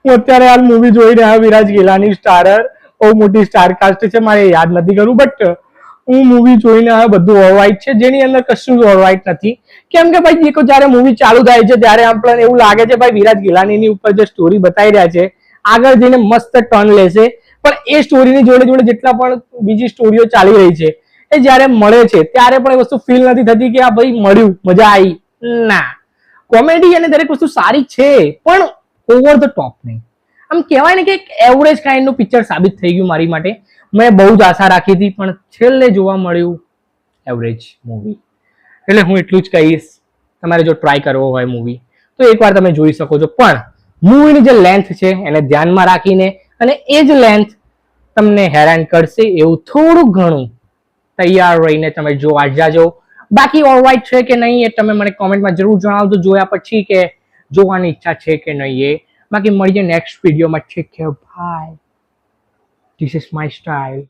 હું અત્યારે હાલ મૂવી જોઈ રહ્યા વિરાજ ગેલાની સ્ટારર, બહુ મોટી સ્ટાર કાસ્ટ છે, મારે યાદ નથી કરવું, બટ હું મૂવી જોઈને આવ્યો, બધું ઓલરાઈટ છે, જેની અંદર કશું જ ઓલરાઈટ નથી. કેમ કે ભાઈ દેખો જયારે મૂવી ચાલુ થાય છે ત્યારે આપણને એવું લાગે છે ભાઈ વિરાજ ગેલાનીની ઉપર જે સ્ટોરી બતાવી રહ્યા છે આગળ જઈને મસ્ત ટર્ન લેશે, પણ એ સ્ટોરીની જોડે જોડે જેટલા પણ બીજી સ્ટોરીઓ ચાલી રહી છે એ જયારે મળે છે ત્યારે પણ એ વસ્તુ ફીલ નથી થતી કે આ ભાઈ મળ્યું, મજા આવી. ના, કોમેડી અને દરેક વસ્તુ સારી છે પણ ઓવર ધ ટોપ નહીં. આમ કહેવાય ને કે એવરેજ કાઇન્ડ નું પિક્ચર સાબિત થઈ ગયું મારી માટે. મેં બહુ જ આશા રાખી હતી પણ છેલ્લે જોવા મળ્યું એવરેજ મૂવી. એટલે હું એટલું જ કહીશ, તમારે જો ટ્રાય કરવો હોય મૂવી તો એકવાર તમે જોઈ શકો છો, પણ મૂવીની જે લેન્થ છે એને ધ્યાનમાં રાખીને, અને એ જ લેન્થ તમને હેરાન કરશે એવું થોડું ઘણું તૈયાર રહીને તમે જોવા જાજો. બાકી ઓલરાઈટ છે કે નહીં એ તમે મને કોમેન્ટમાં જરૂર જણાવજો જોયા પછી કે જોવાની ઈચ્છા છે કે નહીં એ. બાકી મળીએ નેક્સ્ટ વિડીયોમાં. Take care, bye. This is my style.